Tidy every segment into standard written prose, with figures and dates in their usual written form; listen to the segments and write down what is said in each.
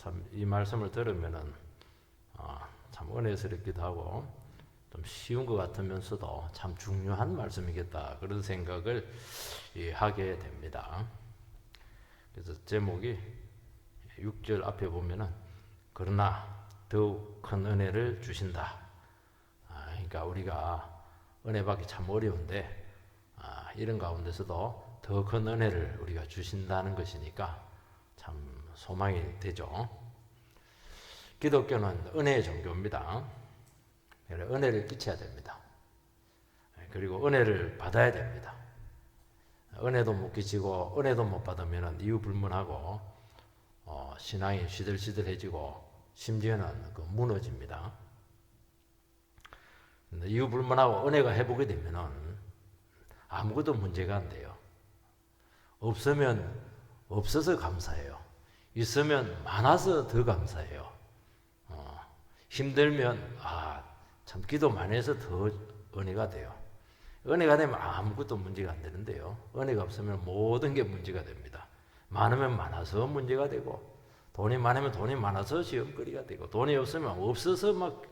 참 이 말씀을 들으면은 참 은혜스럽기도 하고 좀 쉬운 것 같으면서도 참 중요한 말씀이겠다 그런 생각을 하게 됩니다. 그래서 제목이 6절 앞에 보면은 그러나 더욱 큰 은혜를 주신다. 그러니까 우리가 은혜 받기 참 어려운데 이런 가운데서도 더 큰 은혜를 우리가 주신다는 것이니까 참 소망이 되죠. 기독교는 은혜의 종교입니다. 은혜를 끼쳐야 됩니다. 그리고 은혜를 받아야 됩니다. 은혜도 못 끼치고 은혜도 못 받으면 이유 불문하고 신앙이 시들시들해지고 심지어는 무너집니다. 이유 불문하고 은혜가 회복이 되면은 아무것도 문제가 안 돼요. 없으면 없어서 감사해요. 있으면 많아서 더 감사해요. 힘들면 참 기도 많이 해서 더 은혜가 돼요. 은혜가 되면 아무것도 문제가 안 되는데요. 은혜가 없으면 모든 게 문제가 됩니다. 많으면 많아서 문제가 되고 돈이 많으면 돈이 많아서 시험거리가 되고 돈이 없으면 없어서 막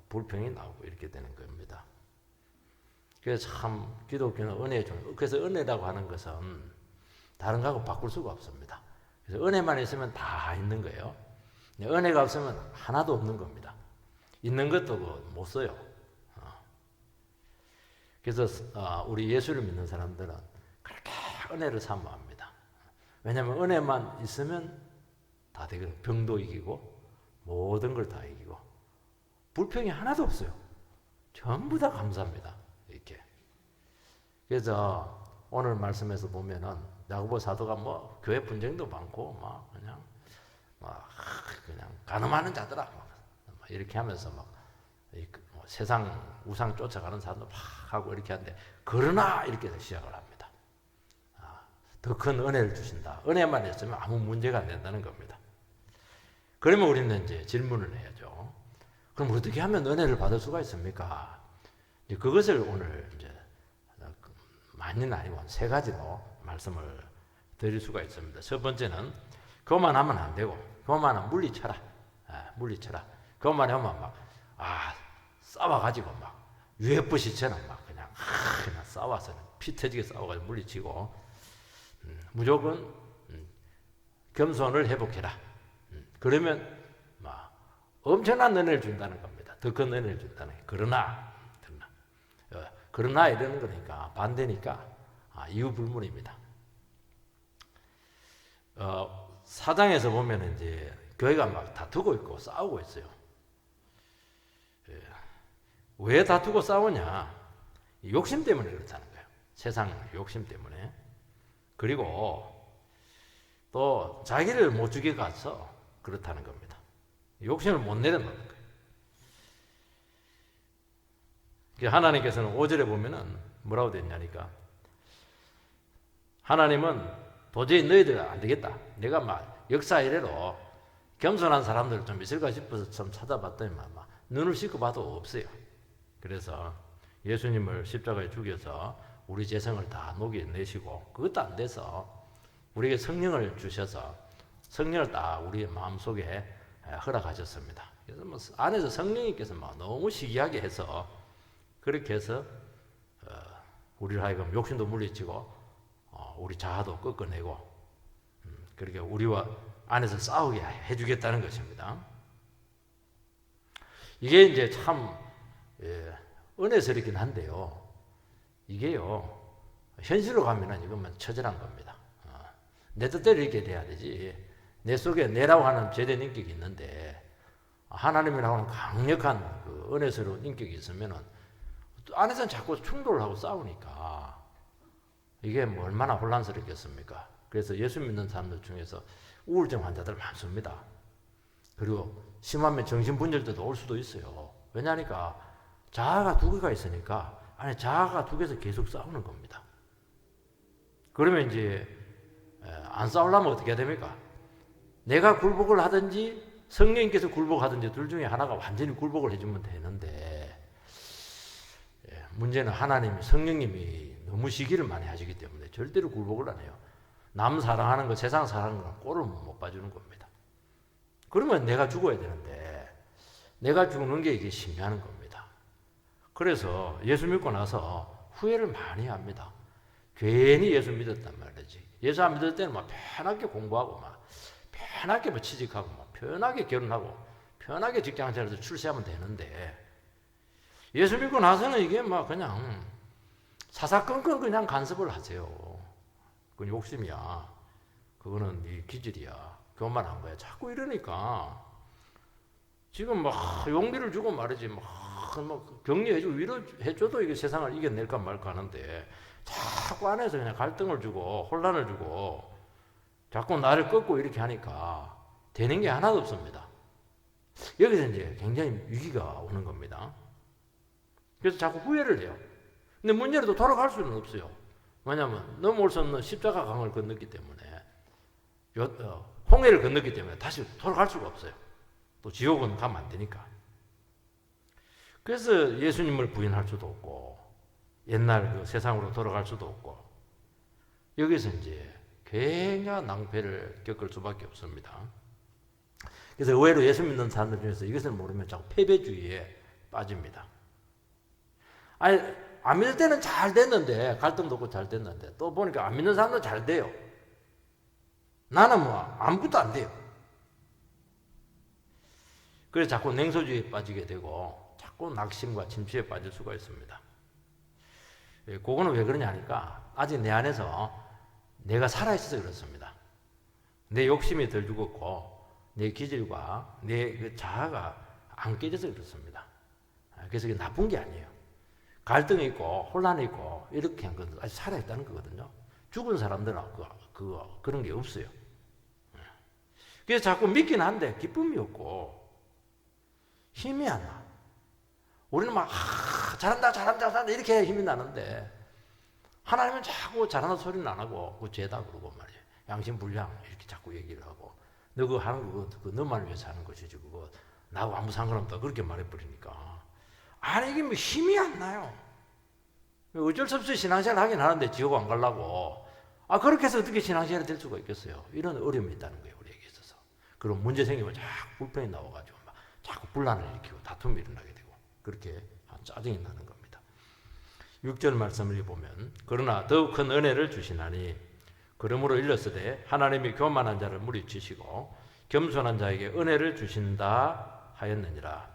불평이 나오고 이렇게 되는 겁니다. 그래서 참 기독교는 은혜의 종교. 그래서 은혜라고 하는 것은 다른 거하고 바꿀 수가 없습니다. 그래서 은혜만 있으면 다 있는 거예요. 은혜가 없으면 하나도 없는 겁니다. 있는 것도 못 써요. 그래서 우리 예수를 믿는 사람들은 그렇게 은혜를 사모합니다. 왜냐하면 은혜만 있으면 다 되거든요. 병도 이기고 모든 걸 다 이기고 불평이 하나도 없어요. 전부 다 감사합니다. 이렇게. 그래서 오늘 말씀에서 보면은 야고보 사도가 뭐 교회 분쟁도 많고 막 그냥 간음하는 자들아 막 이렇게 하면서 막 세상 우상 쫓아가는 사람도 막 하고 이렇게 하는데 그러나 이렇게 시작을 합니다. 더 큰 은혜를 주신다. 은혜만 있으면 아무 문제가 안 된다는 겁니다. 그러면 우리는 이제 질문을 해야죠. 그럼 어떻게 하면 은혜를 받을 수가 있습니까? 이제 그것을 오늘 이제 많이는 아니고 세 가지로 말씀을 드릴 수가 있습니다. 첫 번째는 그것만 하면 안 되고 그것만 하면 물리쳐라. 물리쳐라. 그것만 하면 막 싸워가지고 막 UFC처럼 막 그냥 싸워서 피 터지게 싸워가지고 물리치고 무조건 겸손을 회복해라. 그러면 막 엄청난 은혜를 준다는 겁니다. 더 큰 은혜를 준다는 거예요. 그러나 이러는 거니까 반대니까 이유 불문입니다. 사장에서 보면 이제 교회가 막 다투고 있고 싸우고 있어요. 왜 다투고 싸우냐? 욕심 때문에 그렇다는 거예요. 세상 욕심 때문에. 그리고 또 자기를 못 죽여가서 그렇다는 겁니다. 욕심을 못 내려놓는 거예요. 하나님께서는 5절에 보면은 뭐라고 되어 있냐니까 하나님은 도저히 너희들 안 되겠다. 내가 막 역사 이래로 겸손한 사람들 좀 있을까 싶어서 좀 찾아봤더니 막 눈을 씻고 봐도 없어요. 그래서 예수님을 십자가에 죽여서 우리 죄성을 다 녹여내시고 그것도 안 돼서 우리에게 성령을 주셔서 성령을 딱 우리의 마음속에 허락하셨습니다. 그래서 뭐 안에서 성령님께서 막 너무 시기하게 해서 그렇게 해서 우리를 하여금 욕심도 물리치고 우리 자아도 꺾어내고 그렇게 우리와 안에서 싸우게 해주겠다는 것입니다. 이게 이제 참 은혜스럽긴 한데요. 이게요 현실로 가면은 이것만 처절한 겁니다. 내 뜻대로 이렇게 돼야 되지. 내 속에 내라고 하는 제된 인격이 있는데 하나님이라고 하는 강력한 그 은혜스러운 인격이 있으면은 안에서는 자꾸 충돌을 하고 싸우니까 이게 뭐 얼마나 혼란스럽겠습니까? 그래서 예수 믿는 사람들 중에서 우울증 환자들 많습니다. 그리고 심하면 정신분열도 올 수도 있어요. 왜냐하니까 자아가 두 개가 있으니까 안에 자아가 두 개에서 계속 싸우는 겁니다. 그러면 이제 안 싸우려면 어떻게 해야 됩니까? 내가 굴복을 하든지 성령님께서 굴복하든지 둘 중에 하나가 완전히 굴복을 해주면 되는데 문제는 하나님이 성령님이 너무 시기를 많이 하시기 때문에 절대로 굴복을 안 해요. 남 사랑하는 거 세상 사랑하는 거 꼴을 못 봐주는 겁니다. 그러면 내가 죽어야 되는데 내가 죽는 게 이게 심해하는 겁니다. 그래서 예수 믿고 나서 후회를 많이 합니다. 괜히 예수 믿었단 말이지. 예수 안 믿을 때는 막 편하게 공부하고 막 편하게 뭐 취직하고 막 편하게 결혼하고 편하게 직장생활에서 출세하면 되는데 예수 믿고 나서는 이게 막 그냥 사사건건 그냥 간섭을 하세요. 그건 욕심이야. 그거는 네 기질이야. 교만한 거야. 자꾸 이러니까 지금 막 용기를 주고 말이지 막 격려해주고 위로해줘도 이게 세상을 이겨낼까 말까 하는데 자꾸 안에서 그냥 갈등을 주고 혼란을 주고 자꾸 나를 꺾고 이렇게 하니까 되는 게 하나도 없습니다. 여기서 이제 굉장히 위기가 오는 겁니다. 그래서 자꾸 후회를 해요. 근데 문제는 또 돌아갈 수는 없어요. 왜냐하면 넘어올 수 없는 십자가 강을 건넜기 때문에 홍해를 건넜기 때문에 다시 돌아갈 수가 없어요. 또 지옥은 가면 안 되니까. 그래서 예수님을 부인할 수도 없고 옛날 그 세상으로 돌아갈 수도 없고 여기서 이제 굉장한 낭패를 겪을 수밖에 없습니다. 그래서 의외로 예수 믿는 사람들 중에서 이것을 모르면 자꾸 패배주의에 빠집니다. 아니 안 믿을 때는 잘 됐는데 갈등도 없고 잘 됐는데 또 보니까 안 믿는 사람도 잘 돼요. 나는 뭐 아무것도 안 돼요. 그래서 자꾸 냉소주의에 빠지게 되고 자꾸 낙심과 침체에 빠질 수가 있습니다. 그거는 왜 그러냐 하니까 아직 내 안에서 내가 살아있어서 그렇습니다. 내 욕심이 덜 죽었고 내 기질과 내 그 자아가 안 깨져서 그렇습니다. 그래서 이게 나쁜 게 아니에요. 갈등이 있고 혼란이 있고 이렇게 한 건 아직 살아있다는 거거든요. 죽은 사람들은 그런 게 없어요. 그래서 자꾸 믿긴 한데 기쁨이 없고 힘이 안 나. 우리는 막 잘한다 이렇게 힘이 나는데 하나님은 자꾸 잘한다 소리는 안 하고 그 죄다 그러고 말이에요. 양심불량 이렇게 자꾸 얘기를 하고 너 그거 하는 거 그거 너만 위해서 하는 것이지 그거 나하고 아무 상관없다 그렇게 말해버리니까 아니 이게 뭐 힘이 안 나요. 어쩔 수 없이 신앙생활 하긴 하는데 지옥 안 가려고 그렇게 해서 어떻게 신앙생활이 될 수가 있겠어요. 이런 어려움이 있다는 거예요. 우리에게 있어서. 그럼 문제 생기면 자꾸 불편이 나와가지고 막 자꾸 분란을 일으키고 다툼이 일어나게 되고 그렇게 짜증이 나는 겁니다. 6절 말씀을 보면 그러나 더욱 큰 은혜를 주시나니 그러므로 일렀으되 하나님이 교만한 자를 물리치시고 겸손한 자에게 은혜를 주신다 하였느니라.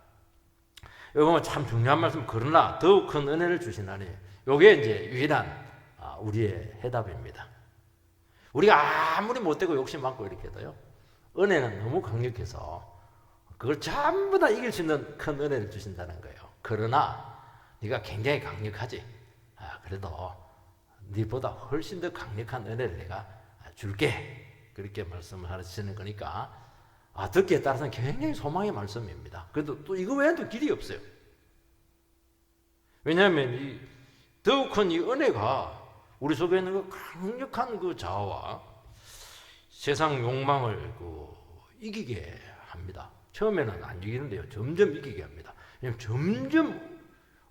여기 보면 참 중요한 말씀 그러나 더욱 큰 은혜를 주시나니 이게 이제 유일한 우리의 해답입니다. 우리가 아무리 못되고 욕심 많고 이렇게 해도요 은혜는 너무 강력해서 그걸 전부 다 이길 수 있는 큰 은혜를 주신다는 거예요. 그러나 네가 굉장히 강력하지. 그래도 네보다 훨씬 더 강력한 은혜를 내가 줄게. 그렇게 말씀을 하시는 거니까 듣기에 따라서는 굉장히 소망의 말씀입니다. 그래도 또 이거 외에는 또 길이 없어요. 왜냐하면 더욱 큰 이 은혜가 우리 속에 있는 그 강력한 그 자아와 세상 욕망을 이기게 합니다. 처음에는 안 이기는데요. 점점 이기게 합니다. 왜냐하면 점점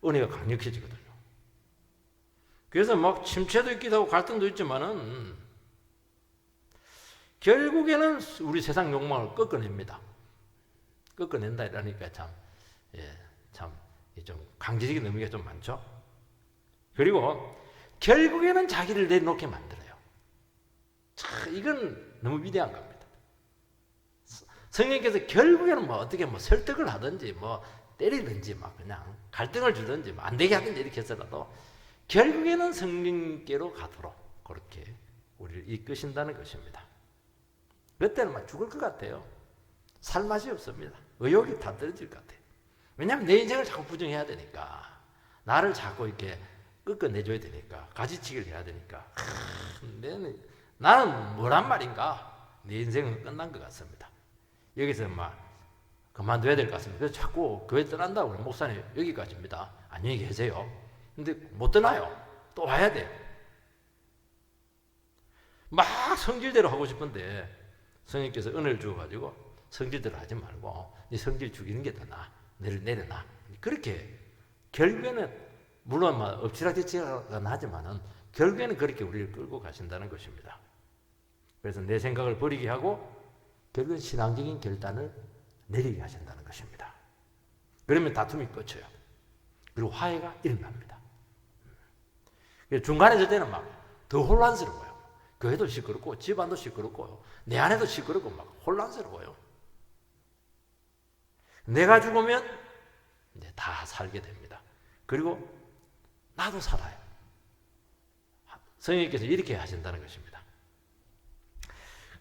은혜가 강력해지거든요. 그래서 막 침체도 있기도 하고 갈등도 있지만은 결국에는 우리 세상 욕망을 꺾어냅니다. 꺾어낸다 이러니까 참 좀 강제적인 의미가 좀 많죠. 그리고 결국에는 자기를 내놓게 만들어요. 이건 너무 위대한 겁니다. 성령께서 결국에는 어떻게 설득을 하든지 때리든지 그냥 갈등을 주든지 안 되게 하든지 이렇게 해서라도 결국에는 성령께로 가도록 그렇게 우리를 이끄신다는 것입니다. 그때는 죽을 것 같아요. 살 맛이 없습니다. 의욕이 다 떨어질 것 같아요. 왜냐하면 내 인생을 자꾸 부정해야 되니까 나를 자꾸 이렇게 꺾어내줘야 되니까 가지치기를 해야 되니까 나는 뭐란 말인가 내 인생은 끝난 것 같습니다. 여기서 그만둬야 될 것 같습니다. 그래서 자꾸 교회 떠난다고 목사님 여기까지입니다. 안녕히 계세요. 근데 못 떠나요. 또 와야 돼. 막 성질대로 하고 싶은데 성령께서 은혜를 주어가지고 성질대로 하지 말고 네 성질 죽이는 게 더 나아. 너를 내려놔. 그렇게 결국에는 물론 엎치락뒤치락은 하지만은 결국에는 그렇게 우리를 끌고 가신다는 것입니다. 그래서 내 생각을 버리게 하고 결국은 신앙적인 결단을 내리게 하신다는 것입니다. 그러면 다툼이 끝쳐요. 그리고 화해가 일어납니다. 중간에 저 때는 막 더 혼란스러워요. 교회도 시끄럽고 집안도 시끄럽고 내 안에도 시끄럽고 막 혼란스러워요. 내가 죽으면 이제 다 살게 됩니다. 그리고 나도 살아요. 성령님께서 이렇게 하신다는 것입니다.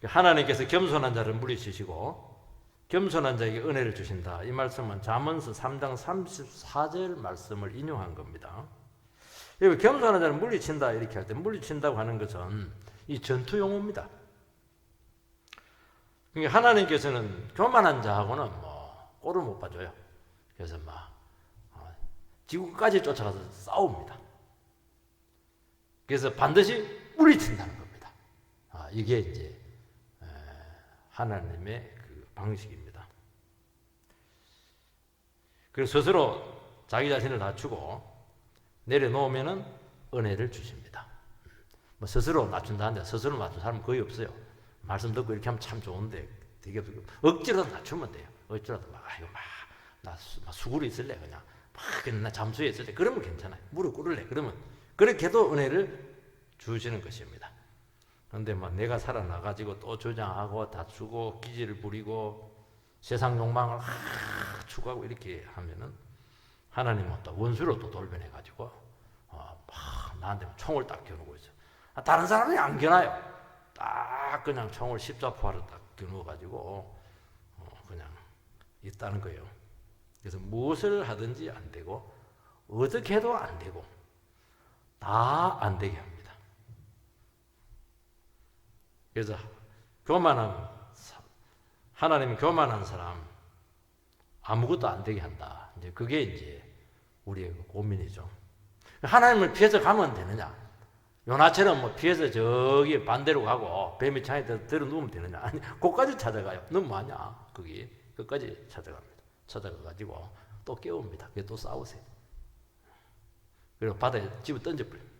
하나님께서 겸손한 자를 물리치시고 겸손한 자에게 은혜를 주신다. 이 말씀은 잠언서 3장 34절 말씀을 인용한 겁니다. 여기 겸손한 자를 물리친다 이렇게 할 때 물리친다고 하는 것은 이 전투 용어입니다. 그러니까 하나님께서는 교만한 자하고는 뭐 꼴을 못 봐줘요. 그래서 막 지구까지 쫓아가서 싸웁니다. 그래서 반드시 물리친다는 겁니다. 이게 이제 하나님의 그 방식입니다. 그래서 스스로 자기 자신을 낮추고 내려놓으면은 은혜를 주십니다. 뭐 스스로 낮춘다는데 스스로 낮춘 사람은 거의 없어요. 말씀 듣고 이렇게 하면 참 좋은데 되게 억지로 낮추면 돼요. 억지로도 막 이거 나 수구리 있을래 그냥 나 잠수에 있을래 그러면 괜찮아요. 무릎 꿇을래 그러면 그렇게 해도 은혜를 주시는 것입니다. 그런데 뭐 내가 살아나가지고 또 주장하고 다투고 기질을 부리고 세상 욕망을 추구하고 이렇게 하면은 하나님은 또 원수로 또 돌변해가지고 막 나한테 총을 딱 겨누고 있어요. 다른 사람이 안 겨나요. 딱 그냥 총을 십자포화로 딱 겨누어가지고 그냥 있다는 거예요. 그래서 무엇을 하든지 안 되고 어떻게 해도 안 되고 다 안 되게 합니다. 그래서 하나님은 교만한 사람 아무것도 안 되게 한다. 이제 그게 이제 우리의 고민이죠. 하나님을 피해서 가면 되느냐? 요나처럼 뭐 피해서 저기 반대로 가고 뱀이 창에 들어 누우면 되느냐? 아니, 거기까지 찾아가요. 넌 뭐하냐? 거기 끝까지 찾아갑니다. 찾아가가지고 또 깨웁니다. 그게 또 싸우세요. 그리고 바다에 집어 던져버려요.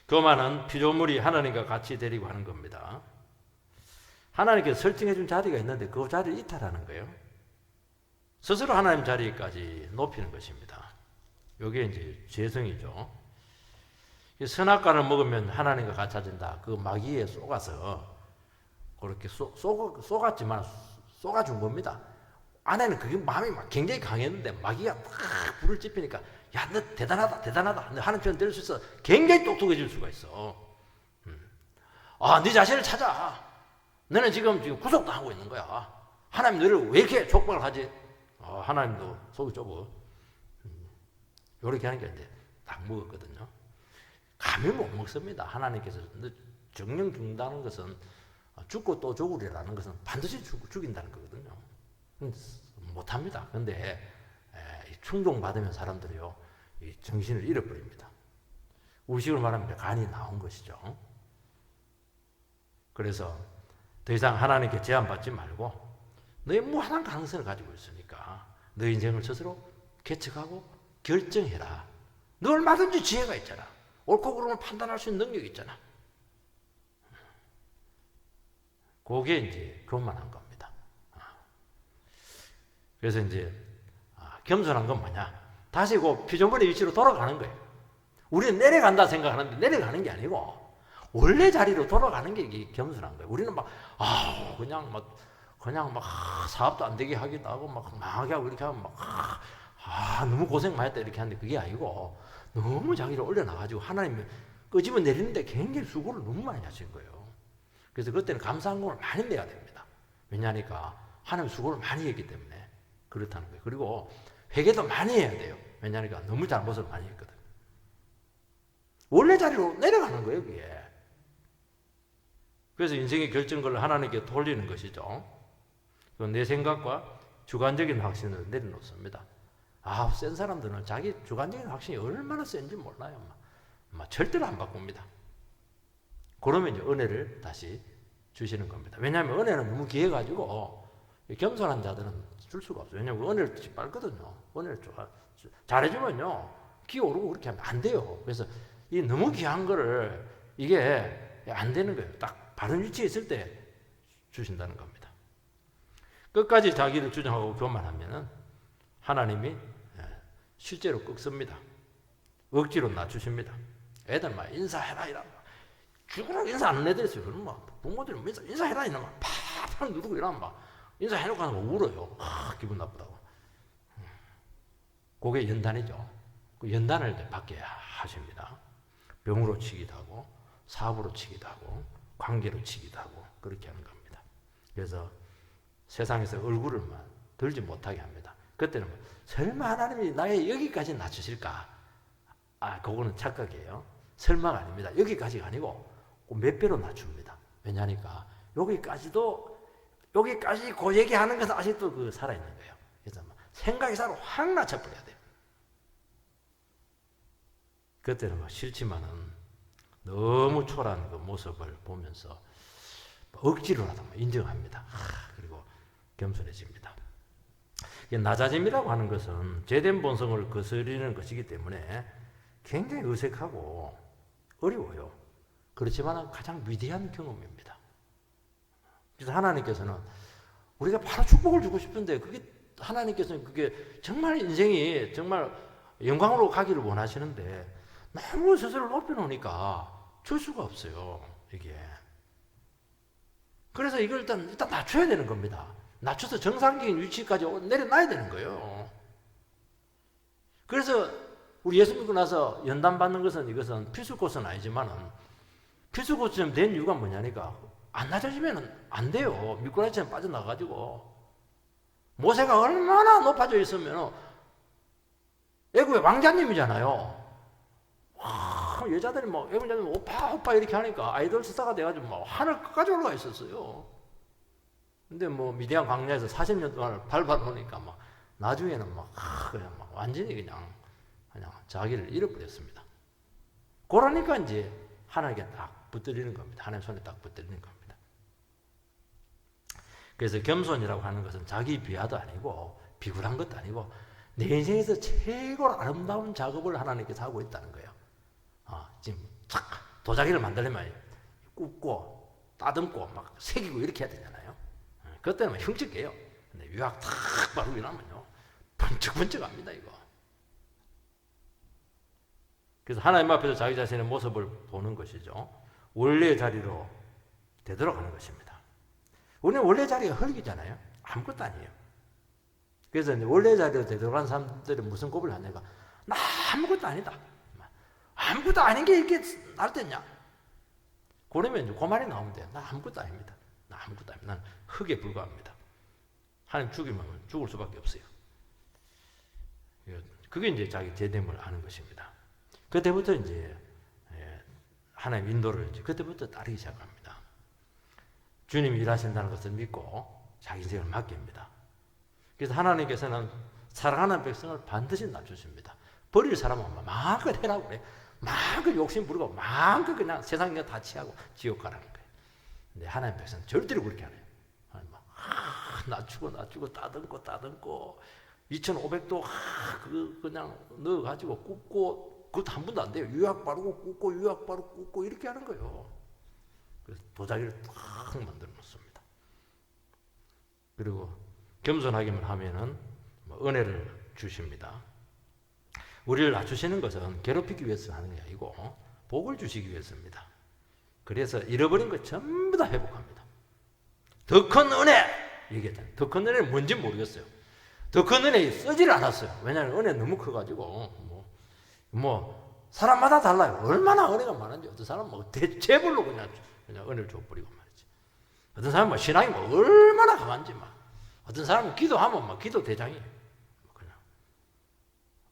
교만은 피조물이 하나님과 같이 데리고 하는 겁니다. 하나님께서 설정해 준 자리가 있는데 그 자리를 이탈하는 거예요. 스스로 하나님 자리까지 높이는 것입니다. 이게 이제 죄성이죠. 선악과를 먹으면 하나님과 같아진다. 그 마귀에 속아서 그렇게 속았지만 속아준 겁니다. 안에는 그게 마음이 막 굉장히 강했는데 마귀가 딱 불을 지피니까 야, 너 대단하다. 너 하나님처럼 될 수 있어. 굉장히 똑똑해질 수가 있어. 네 자신을 찾아. 너는 지금 구속당하고 있는 거야. 하나님 너를 왜 이렇게 촉박을 하지? 하나님도 속이 좁어. 이렇게 하는 게 이제 딱 먹었거든요. 감히 못 먹습니다. 하나님께서 정령 죽는다는 것은 죽고 또 죽으리라는 것은 반드시 죽인다는 거거든요. 못합니다. 그런데 충동받으면 사람들이요 정신을 잃어버립니다. 우식으로 말하면 간이 나온 것이죠. 그래서 더 이상 하나님께 제한받지 말고 너의 무한한 가능성을 가지고 있으니까 너 인생을 스스로 개척하고 결정해라. 너 얼마든지 지혜가 있잖아. 옳고 그름을 판단할 수 있는 능력이 있잖아. 그게 이제 교만한 겁니다. 그래서 이제 겸손한 건 뭐냐? 다시 그 피조물의 위치로 돌아가는 거예요. 우리는 내려간다 생각하는데 내려가는 게 아니고 원래 자리로 돌아가는 게 이게 겸손한 거예요. 우리는 그냥 사업도 안 되게 하기도 하고 막 망하게 하고 이렇게 하면 너무 고생 많이 했다 이렇게 하는데 그게 아니고 너무 자기를 올려놔가지고 하나님이 끄집어 내리는데 굉장히 수고를 너무 많이 하신 거예요. 그래서 그때는 감사한금을 많이 내야 됩니다. 왜냐하니까 하나님 수고를 많이 했기 때문에 그렇다는 거예요. 그리고 회개도 많이 해야 돼요. 왜냐하니까 너무 잘못을 많이 했거든요. 원래 자리로 내려가는 거예요, 그게. 그래서 인생의 결정권을 하나님께 돌리는 것이죠. 내 생각과 주관적인 확신을 내려놓습니다. 센 사람들은 자기 주관적인 확신이 얼마나 센지 몰라요. 절대로 안 바꿉니다. 그러면 이제 은혜를 다시 주시는 겁니다. 왜냐하면 은혜는 너무 귀해가지고 겸손한 자들은 줄 수가 없어요. 왜냐하면 은혜를 짓밟거든요. 은혜를 잘해주면요 기어오르고 그렇게 하면 안 돼요. 그래서 이 너무 귀한 거를 이게 안 되는 거예요. 딱 바른 위치에 있을 때 주신다는 겁니다. 끝까지 자기를 주장하고 교만하면은 하나님이 실제로 꺾습니다. 억지로 낮추십니다. 애들 막 인사해라 이러면 죽으라고 인사 안 해드렸어요. 그러면 막 부모들이 인사해라 이러면 팍팍 누르고 이러면 막 인사해놓고 가서 울어요. 기분 나쁘다고. 그게 연단이죠. 그 연단을 받게 하십니다. 병으로 치기도 하고 사업으로 치기도 하고 관계로 치기도 하고 그렇게 하는 겁니다. 그래서 세상에서 얼굴을만 들지 못하게 합니다. 그때는 설마 하나님이 나의 여기까지 낮추실까? 그거는 착각이에요. 설마가 아닙니다. 여기까지가 아니고 몇 배로 낮춥니다. 왜냐하니까 여기까지 그 얘기하는 것은 아직도 그 살아있는 거예요. 그래서 생각이 살아 확 낮춰버려야 돼요. 그때는 싫지만은 너무 초라한 그 모습을 보면서 억지로라도 인정합니다. 그리고 겸손해집니다. 낮아짐이라고 하는 것은 죄된 본성을 거스르는 것이기 때문에 굉장히 어색하고 어려워요. 그렇지만 가장 위대한 경험입니다. 그래서 하나님께서는 우리가 바로 축복을 주고 싶은데 하나님께서는 그게 정말 인생이 정말 영광으로 가기를 원하시는데 너무 스스로 높여놓으니까 줄 수가 없어요. 이게. 그래서 이걸 일단 낮춰야 되는 겁니다. 낮춰서 정상적인 위치까지 내려놔야 되는 거예요. 그래서 우리 예수 믿고 나서 연단 받는 것은 이것은 필수 코스는 아니지만은 필수 코스처럼 된 이유가 뭐냐니까 안 낮아지면 안 돼요. 미꾸라지처럼 빠져나가가지고 모세가 얼마나 높아져 있으면 애굽의 왕자님이잖아요. 여자들이 애굽자들이 오빠 이렇게 하니까 아이돌 스타가 돼가지고 하늘 끝까지 올라가 있었어요. 근데 미디안 광야에서 40년 동안 밟아놓으니까 나중에는 그냥 완전히 그냥 자기를 잃어버렸습니다. 그러니까 이제 하나님께 딱 붙들리는 겁니다. 하나님 손에 딱 붙들리는 겁니다. 그래서 겸손이라고 하는 것은 자기 비하도 아니고 비굴한 것도 아니고 내 인생에서 최고로 아름다운 작업을 하나님께서 하고 있다는 거예요. 지금 도자기를 만들려면 굽고 따듬고 새기고 이렇게 해야 되잖아요. 그때는 흉측해요. 근데 유약 탁 바르고 이러면요 번쩍번쩍합니다 이거. 그래서 하나님 앞에서 자기 자신의 모습을 보는 것이죠. 원래의 자리로 되돌아가는 것입니다. 우리는 원래 자리가 흙이잖아요. 아무것도 아니에요. 그래서 원래 자리로 되돌아간 사람들은 무슨 고백을 하냐가 나 아무것도 아니다. 아무것도 아닌 게 이렇게 날 됐냐? 그러면 이제 그 말이 나오면 돼요. 나 아무것도 아닙니다. 나 아무것도 아닙니다. 나는 흙에 불과합니다. 하나님 죽이면 죽을 수밖에 없어요. 그게 이제 자기 제됨을 아는 것입니다. 그때부터 이제 하나님 인도를 그때부터 따르기 시작합니다. 주님이 일하신다는 것을 믿고 자기 인생을 맡깁니다. 그래서 하나님께서는 사랑하는 백성을 반드시 낮추십니다. 버릴 사람은 마음껏 해라고 그래. 마음껏 욕심 부리고 마음껏 그냥 세상 그냥 다 취하고 지옥 가라는 거예요. 근데 하나님 백성은 절대로 그렇게 안 해요. 낮추고 따듬고 2500도 그냥 넣어가지고 굽고 그것도 한 번도 안 돼요. 유약 바르고 굽고 이렇게 하는 거예요. 그래서 도자기를 탁 만들어 놓습니다. 그리고 겸손하기만 하면은 은혜를 주십니다. 우리를 낮추시는 것은 괴롭히기 위해서 하는 게 아니고 복을 주시기 위해서입니다. 그래서 잃어버린 것 전부 다 회복합니다. 더 큰 은혜! 얘기했잖아요. 더 큰 은혜는 뭔지 모르겠어요. 더 큰 은혜 쓰지를 않았어요. 왜냐하면 은혜 너무 커가지고 사람마다 달라요. 얼마나 은혜가 많은지 어떤 사람은 대체불로 그냥 은혜를 줘버리고 말이지. 어떤 사람은 신앙이 얼마나 강한지 어떤 사람은 기도하면 기도 대장이에요.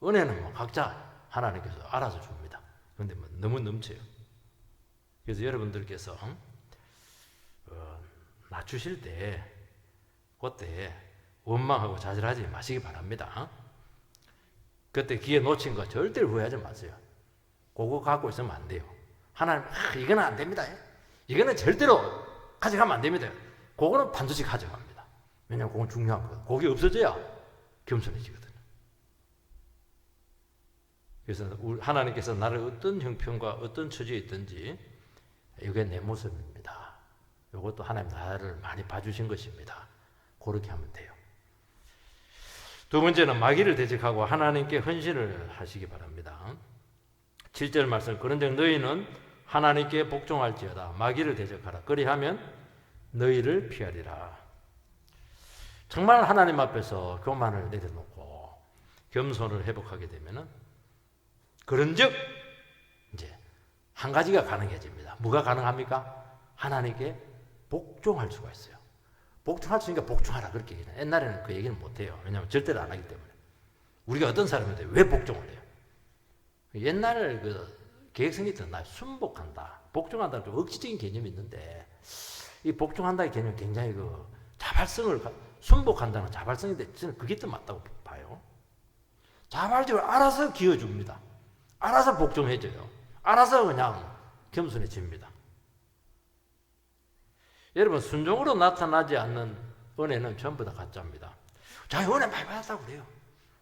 은혜는 각자 하나님께서 알아서 줍니다. 그런데 너무 넘쳐요. 그래서 여러분들께서 낮추실 때 그때 원망하고 좌절하지 마시기 바랍니다. 그때 기회 놓친 거 절대로 후회하지 마세요. 그거 갖고 있으면 안 돼요. 하나님 이거는 안 됩니다. 이거는 절대로 가져가면 안 됩니다. 그거는 반드시 가져갑니다. 왜냐하면 그건 중요한 거예요. 그게 없어져야 겸손해지거든요. 그래서 하나님께서 나를 어떤 형편과 어떤 처지에 있든지 이게 내 모습입니다. 이것도 하나님 나를 많이 봐주신 것입니다. 그렇게 하면 돼요. 두 번째는 마귀를 대적하고 하나님께 헌신을 하시기 바랍니다. 7절 말씀, 그런즉 너희는 하나님께 복종할지어다 마귀를 대적하라 그리하면 너희를 피하리라. 정말 하나님 앞에서 교만을 내려놓고 겸손을 회복하게 되면은 그런즉 이제 한 가지가 가능해집니다. 뭐가 가능합니까? 하나님께 복종할 수가 있어요. 복종할 수 있으니까 복종하라 그렇게 얘기해요. 옛날에는 그 얘기는 못해요. 왜냐하면 절대로 안 하기 때문에. 우리가 어떤 사람인데 왜 복종을 해요? 옛날 그 계획성이 있던 순복한다, 복종한다는 좀 억지적인 개념이 있는데 이 복종한다의 개념 굉장히 그 자발성을 순복한다는 자발성인데 저는 그게 더 맞다고 봐요. 자발적으로 알아서 기어줍니다. 알아서 복종해줘요. 알아서 그냥 겸손해집니다. 여러분 순종으로 나타나지 않는 은혜는 전부 다 가짜입니다. 자기 은혜 많이 받았다고 그래요.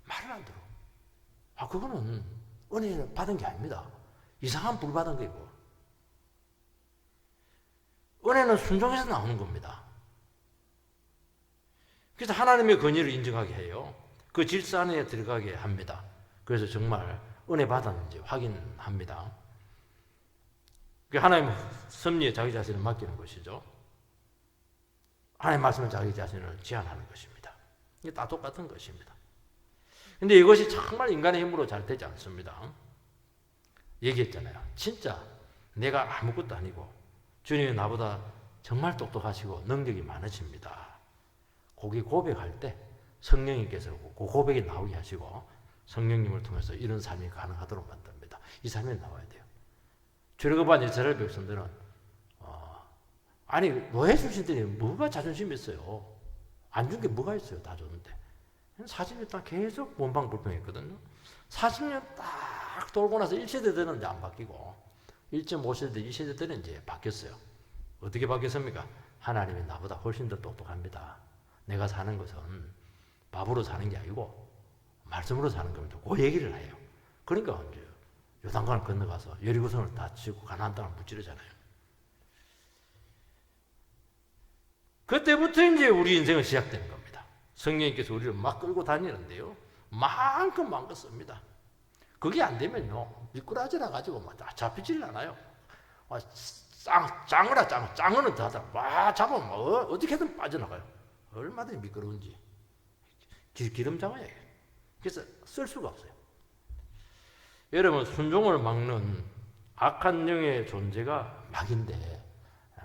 말을 안 들어. 그거는 은혜 받은 게 아닙니다. 이상한 불 받은 거고. 은혜는 순종에서 나오는 겁니다. 그래서 하나님의 권위를 인정하게 해요. 그 질서 안에 들어가게 합니다. 그래서 정말 은혜 받았는지 확인합니다. 하나님 섭리에 자기 자신을 맡기는 것이죠. 하나님 말씀은 자기 자신을 제한하는 것입니다. 이게 다 똑같은 것입니다. 근데 이것이 정말 인간의 힘으로 잘 되지 않습니다. 얘기했잖아요. 진짜 내가 아무것도 아니고 주님이 나보다 정말 똑똑하시고 능력이 많으십니다. 거기 고백할 때 성령님께서 그 고백이 나오게 하시고 성령님을 통해서 이런 삶이 가능하도록 만듭니다. 이 삶이 나와야 돼요. 출애굽한 이스라엘 백성들은 아니 노예 출신들이 뭐가 자존심이 있어요. 안 준 게 뭐가 있어요. 다 줬는데 40년 동안 계속 원방불평했거든요. 40년 딱 돌고 나서 1세대 때는 이제 안 바뀌고 1.5세대, 2세대 때는 이제 바뀌었어요. 어떻게 바뀌었습니까? 하나님이 나보다 훨씬 더 똑똑합니다. 내가 사는 것은 밥으로 사는 게 아니고 말씀으로 사는 겁니다. 그 얘기를 해요. 그러니까 이제 요단강을 건너가서 여리고성을 다 치고 가나안 땅을 무찌르잖아요. 그때부터 이제 우리 인생은 시작되는 겁니다. 성령님께서 우리를 막 끌고 다니는데요. 마음껏 씁니다. 그게 안 되면요. 미꾸라지라 가지고 막 잡히질 않아요. 짱어는 다 잡으면 어떻게든 빠져나가요. 얼마든지 미끄러운지. 기름장어예요. 그래서 쓸 수가 없어요. 여러분 순종을 막는 악한 영의 존재가 마귀인데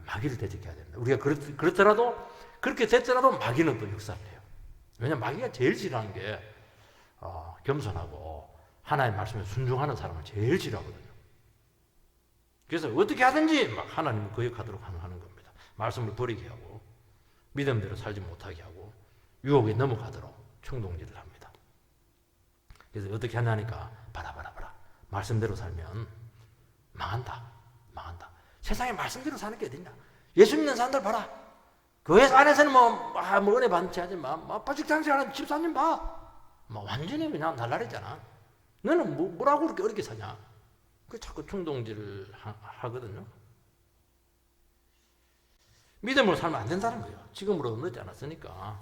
마귀를 대적해야 됩니다. 우리가 그렇더라도 그렇게 됐더라도 마귀는 또 역사를 해요. 왜냐하면 마귀가 제일 싫어하는 게 겸손하고 하나님의 말씀에 순종하는 사람을 제일 싫어하거든요. 그래서 어떻게 하든지 막 하나님을 거역하도록 하는 겁니다. 말씀을 버리게 하고 믿음대로 살지 못하게 하고 유혹에 넘어가도록 충동질을 합니다. 그래서 어떻게 하냐니까 봐라 말씀대로 살면 망한다. 세상에 말씀대로 사는 게 어딨냐. 예수 믿는 사람들 봐라. 교회 안에서는 뭐 은혜 받는 체 하지만 직장생활하는 집사님 봐. 완전히 그냥 날라리잖아. 너는 뭐라고 그렇게 어렵게 사냐. 그 자꾸 충동질을 하거든요. 믿음으로 살면 안 된다는 거예요. 지금으로 늦지 않았으니까.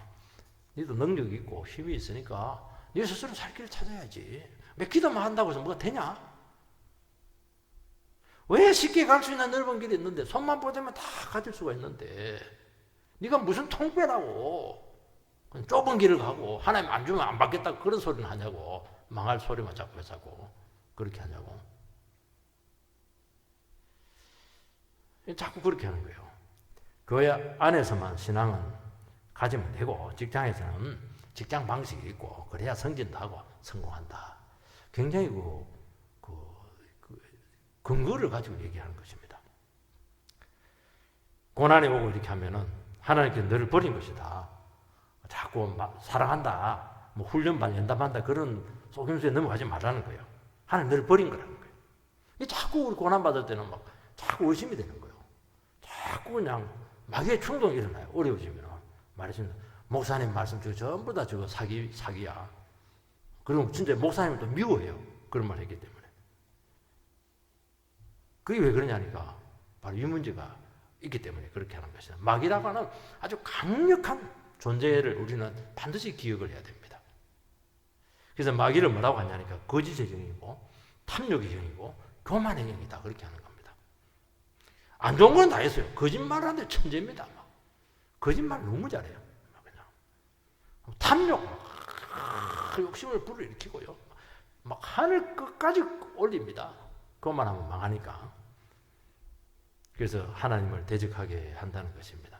너도 능력이 있고 힘이 있으니까 네 스스로 살 길을 찾아야지. 왜 기도만 한다고 해서 뭐가 되냐? 왜 쉽게 갈 수 있는 넓은 길이 있는데 손만 뻗으면 다 가질 수가 있는데 네가 무슨 통배라고 좁은 길을 가고 하나님 안 주면 안 받겠다고 그런 소리는 하냐고. 망할 소리만 자꾸 해서고 그렇게 하냐고. 자꾸 그렇게 하는 거예요. 교회 안에서만 신앙은 가지면 되고 직장에서는 직장 방식이 있고 그래야 승진도 하고 성공한다. 굉장히 근거를 가지고 얘기하는 것입니다. 고난이 오고 이렇게 하면은 하나님께서 너를 버린 것이다. 자꾸 사랑한다. 훈련반 연답한다. 그런 속임수에 넘어가지 말라는 거예요. 하나님 너를 버린 거라는 거예요. 자꾸 우리 고난받을 때는 자꾸 의심이 되는 거예요. 자꾸 그냥 마귀의 충동이 일어나요. 어려워지면. 말해주면 목사님 말씀 전부 다 저거 사기야. 그럼 진짜 목사님을 또 미워해요. 그런 말 했기 때문에. 그게 왜 그러냐니까 바로 이 문제가 있기 때문에 그렇게 하는 것이다. 마귀라고 하는 아주 강력한 존재를 우리는 반드시 기억을 해야 됩니다. 그래서 마귀를 뭐라고 하냐니까 거짓의 영이고 탐욕의 영이고 교만의 영이다 그렇게 하는 겁니다. 안 좋은 건 다 했어요. 거짓말을 하는데 천재입니다. 막. 거짓말 너무 잘해요. 그냥 탐욕, 욕심을 불러일으키고요. 막 하늘 끝까지 올립니다. 그것만 하면 망하니까. 그래서 하나님을 대적하게 한다는 것입니다.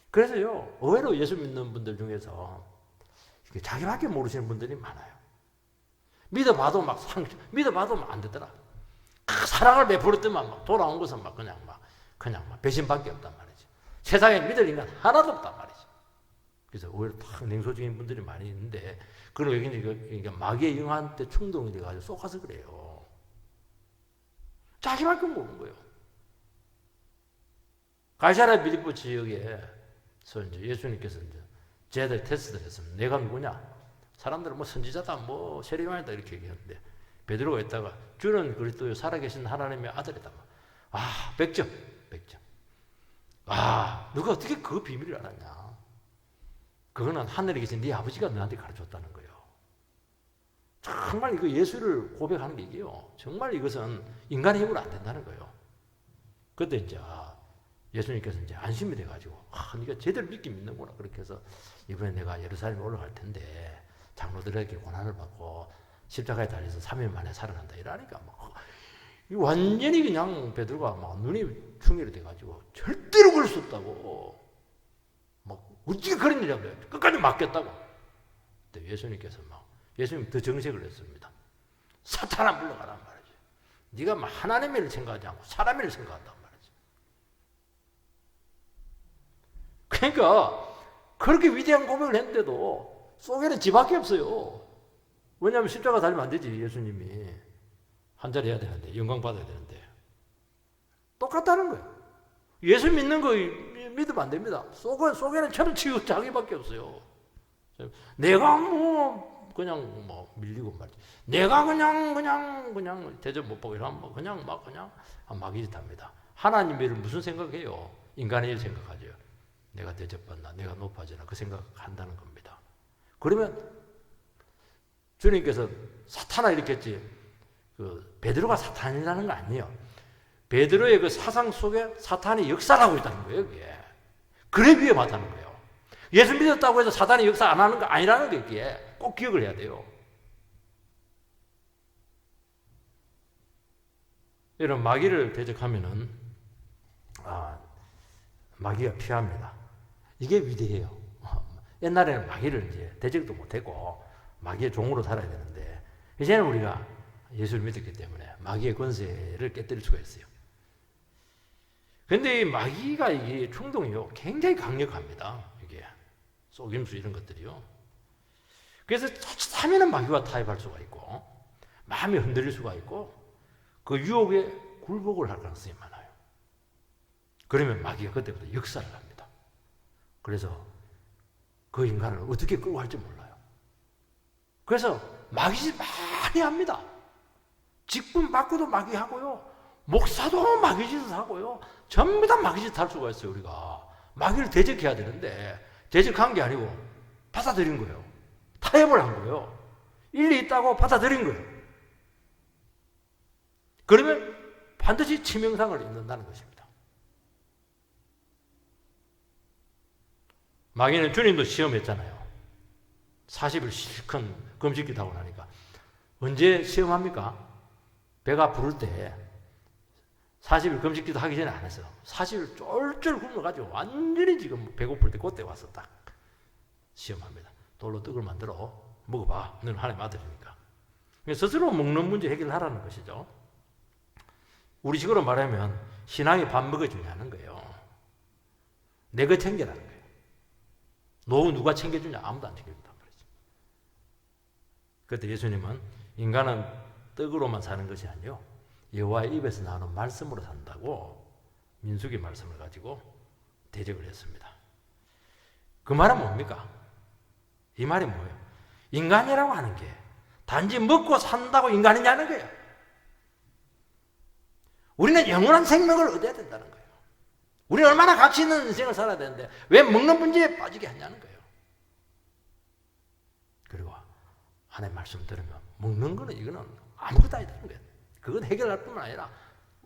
그래서요, 의외로 예수 믿는 분들 중에서 자기밖에 모르시는 분들이 많아요. 믿어봐도 믿어봐도 안 되더라. 사랑을 베풀었더만 막 돌아온 것은 그냥 배신밖에 없단 말이죠. 세상에 믿을 인간 하나도 없단 말이죠. 그래서 오히려 딱 냉소적인 분들이 많이 있는데, 그리고 여기 마귀의 영한테 충동이 돼가지고 쏘가서 그래요. 자기밖에 모르는 거예요. 가이사랴 빌립보 지역에서 이제 예수님께서 이제 쟤들 테스트를 했습니다. 내가 누구냐? 사람들은 뭐 선지자다, 뭐 세례요한이다 이렇게 얘기했는데, 베드로가 있다가 주는 그리스도요 살아계신 하나님의 아들이다. 100점. 누가 어떻게 그 비밀을 알았냐? 그거는 하늘에 계신 네 아버지가 너한테 가르쳤다는 거예요. 정말 이거 예수를 고백하는 게 이게요. 정말 이것은 인간의 힘으로 안 된다는 거예요. 그때 이제 예수님께서 이제 안심이 돼가지고 네가 제대로 믿긴 믿는구나. 그렇게 해서 이번에 내가 예루살렘에 올라갈 텐데 장로들에게 고난을 받고 십자가에 달려서 3일 만에 살아난다 이러니까 완전히 그냥 베드로가 눈이 충혈이 돼가지고 절대로 그럴 수 없다고 어떻게 그런 일이야 끝까지 맡겠다고. 근데 예수님께서 예수님 더 정색을 했습니다. 사탄아 물러가란 말이지. 네가 하나님의 일을 생각하지 않고 사람의 일을 생각한단 말이지. 그러니까 그렇게 위대한 고백을 했는데도 속에는 지밖에 없어요. 왜냐하면 십자가 달리면 안 되지. 예수님이 한 자리 해야 되는데, 영광 받아야 되는데. 똑같다는 거예요. 예수 믿는 거 믿으면 안 됩니다. 속에는 천치고 자기밖에 없어요. 내가 그냥 밀리고 말이지. 내가 그냥 대접 못 보고 이러면 그냥 마귀짓 합니다. 하나님의 일을 무슨 생각해요? 인간의 일 생각하죠. 내가 대접받나, 내가 높아지나 그 생각한다는 겁니다. 그러면 주님께서 사탄아 이렇게 했지, 베드로가 사탄이라는 거 아니에요. 베드로의 그 사상 속에 사탄이 역사를 하고 있다는 거예요. 그게. 그래 위험하다는 거예요. 예수 믿었다고 해서 사탄이 역사 안 하는 거 아니라는 게 이게 꼭 기억을 해야 돼요. 이런 마귀를 대적하면은 마귀가 피합니다. 이게 위대해요. 옛날에는 마귀를 이제 대적도 못했고 마귀의 종으로 살아야 되는데, 이제는 우리가 예수를 믿었기 때문에 마귀의 권세를 깨뜨릴 수가 있어요. 그런데 이 마귀가 이게 충동이요 굉장히 강력합니다. 이게 속임수 이런 것들이요. 그래서 처참히는 마귀와 타협할 수가 있고 마음이 흔들릴 수가 있고 그 유혹에 굴복을 할 가능성이 많아요. 그러면 마귀가 그때부터 역사를 합니다. 그래서 그 인간을 어떻게 끌고 갈지 몰라요. 그래서 마귀짓 많이 합니다. 직분 받고도 마귀하고요, 목사도 마귀짓을 하고요, 전부 다 마귀짓 할 수가 있어요. 우리가 마귀를 대적해야 되는데 대적한 게 아니고 받아들인 거예요. 타협을 한 거예요. 일리 있다고 받아들인 거예요. 그러면 반드시 치명상을 입는다는 것입니다. 마귀는 주님도 시험했잖아요. 40일 실컷 금식기도 하고 나니까. 언제 시험합니까? 배가 부를 때 40일 금식기도 하기 전에 안 했어요. 40일 쫄쫄 굶어가지고 완전히 지금 배고플 때 그때 와서 딱 시험합니다. 돌로 떡을 만들어 먹어봐. 너는 하나님의 아들이니까. 스스로 먹는 문제 해결하라는 것이죠. 우리 식으로 말하면 신앙이 밥 먹여주냐는 거예요. 내 거 챙겨라는 거예요. 노후 누가 챙겨주냐? 아무도 안 챙겨준단 말이죠. 그때 예수님은 인간은 떡으로만 사는 것이 아니요 여호와의 입에서 나오는 말씀으로 산다고 민수기 말씀을 가지고 대적을 했습니다. 그 말은 뭡니까? 이 말이 뭐예요? 인간이라고 하는 게 단지 먹고 산다고 인간이냐는 거예요. 우리는 영원한 생명을 얻어야 된다는 거예요. 우리 얼마나 가치 있는 인생을 살아야 되는데 왜 먹는 문제에 빠지게 하냐는 거예요. 그리고 하나님 말씀 들으면 먹는 거는 이거는 아무것도 아니다는 거예요. 그건 해결할 뿐만 아니라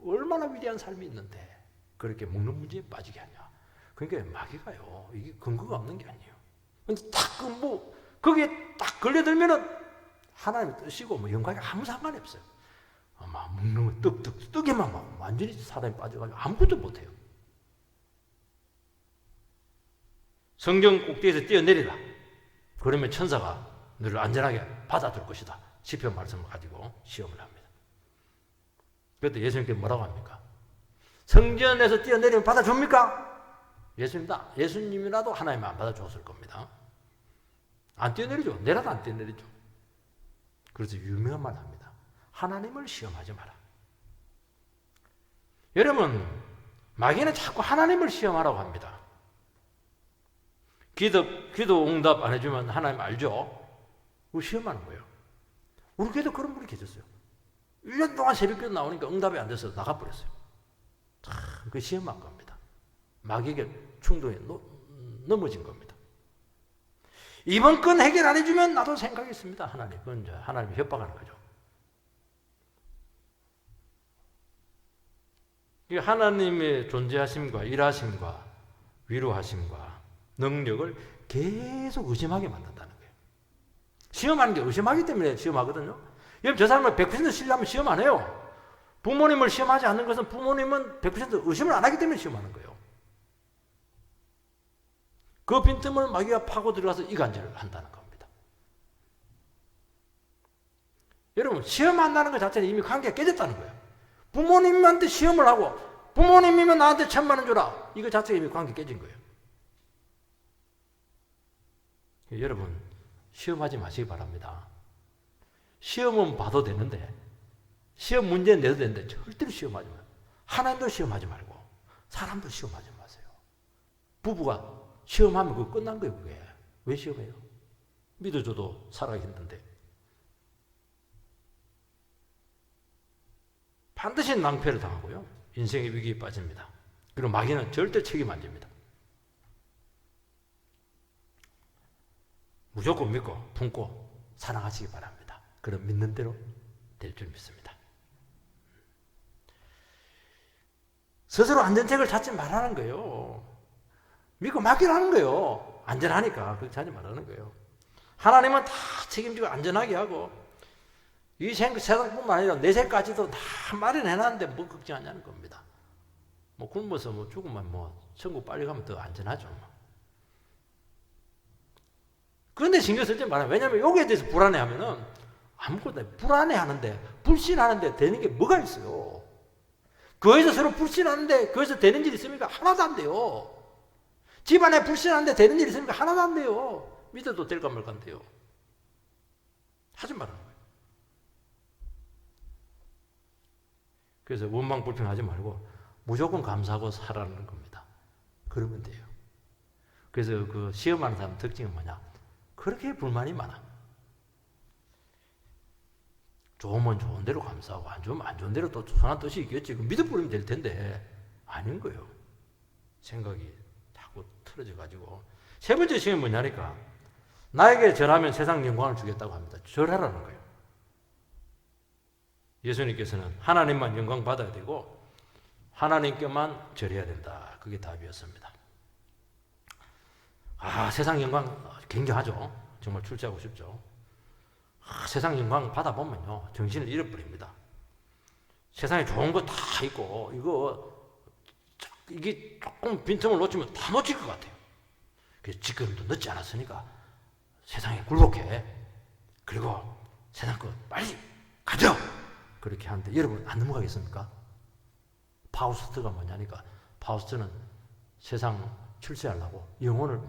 얼마나 위대한 삶이 있는데 그렇게 먹는 문제에 빠지게 하냐. 그러니까 마귀가요, 이게 근거가 없는 게 아니에요. 근데 거기에 딱 걸려들면은 하나님의 뜻이고 뭐 영광이 아무 상관이 없어요. 막 먹는 거 떡에만 막 완전히 사람이 빠져가지고 아무것도 못해요. 성경 꼭대기에서 뛰어내리라. 그러면 천사가 너를 안전하게 받아줄 것이다. 시편 말씀을 가지고 시험을 합니다. 그때 예수님께 뭐라고 합니까? 성전에서 뛰어내리면 받아줍니까? 예수님이라도 하나님은 안 받아줬을 겁니다. 안 뛰어내리죠. 내라도 안 뛰어내리죠. 그래서 유명한 말 합니다. 하나님을 시험하지 마라. 여러분, 마귀는 자꾸 하나님을 시험하라고 합니다. 기도 응답 안 해주면 하나님 알죠? 그거 시험하는 거예요. 우리 교회도 그런 분이 계셨어요. 1년 동안 새벽기도 나오니까 응답이 안 돼서 나가버렸어요. 그 시험한 겁니다. 마귀에게 충동에 넘어진 겁니다. 이번 건 해결 안 해주면 나도 생각했습니다. 하나님. 그건 이제 하나님이 협박하는 거죠. 하나님의 존재하심과 일하심과 위로하심과 능력을 계속 의심하게 만든다는 거예요. 시험하는 게 의심하기 때문에 시험하거든요. 여러분, 저 사람은 100% 신뢰하면 시험 안 해요. 부모님을 시험하지 않는 것은 부모님은 100% 의심을 안 하기 때문에 시험하는 거예요. 그 빈틈을 마귀가 파고 들어가서 이간질을 한다는 겁니다. 여러분, 시험 한다는 것 자체는 이미 관계가 깨졌다는 거예요. 부모님한테 시험을 하고 부모님이면 나한테 1,000,000원 줘라. 이거 자체가 이미 관계 깨진 거예요. 여러분, 시험하지 마시기 바랍니다. 시험은 봐도 되는데, 시험 문제 내도 되는데 절대로 시험하지 마세요. 하나님도 시험하지 말고 사람도 시험하지 마세요. 부부가 시험하면 그거 끝난 거예요. 그게 왜 시험해요? 믿어줘도 살아가기 힘든데. 반드시 낭패를 당하고요, 인생의 위기에 빠집니다. 그리고 마귀는 절대 책임 안 집니다. 무조건 믿고 품고 사랑하시기 바랍니다. 그럼 믿는 대로 될 줄 믿습니다. 스스로 안전책을 찾지 말라는 거예요. 믿고 맡기라는 거예요. 안전하니까 그렇게 하지 말라는 거예요. 하나님은 다 책임지고 안전하게 하고 이 세상뿐만 아니라 내세까지도 다 마련해놨는데 뭐 걱정하냐는 겁니다. 뭐 굶어서 뭐 죽으면 뭐 천국 빨리 가면 더 안전하죠. 그런데 신경 쓰지 말아요. 왜냐하면 여기에 대해서 불안해하면은 아무것도 불안해하는데 불신하는데 되는 게 뭐가 있어요? 거기서 서로 불신하는데 거기서 되는 일 있습니까? 하나도 안 돼요. 집안에 불신하는데 되는 일 있습니까? 하나도 안 돼요. 믿어도 될까 말까 안 돼요. 하지 말라는 거예요. 그래서 원망 불평하지 말고 무조건 감사하고 살아가는 겁니다. 그러면 돼요. 그래서 그 시험하는 사람 특징은 뭐냐? 그렇게 불만이 많아. 좋으면 좋은 대로 감사하고 안 좋으면 안 좋은 대로 또 선한 뜻이 있겠지. 믿어버리면 될 텐데 아닌 거예요. 생각이 자꾸 틀어져가지고. 세 번째 시험이 뭐냐니까 나에게 절하면 세상 영광을 주겠다고 합니다. 절하라는 거예요. 예수님께서는 하나님만 영광 받아야 되고 하나님께만 절해야 된다. 그게 답이었습니다. 세상 영광 굉장하죠. 정말 출세하고 싶죠. 세상 영광 받아보면요, 정신을 잃어버립니다. 세상에 좋은 거 다 있고, 이게 조금 빈틈을 놓치면 다 놓칠 것 같아요. 그래서 지금도 늦지 않았으니까 세상에 굴복해. 그리고 세상 거 빨리 가져! 그렇게 하는데 여러분 안 넘어가겠습니까? 파우스트가 뭐냐니까 파우스트는 세상 출세하려고 영혼을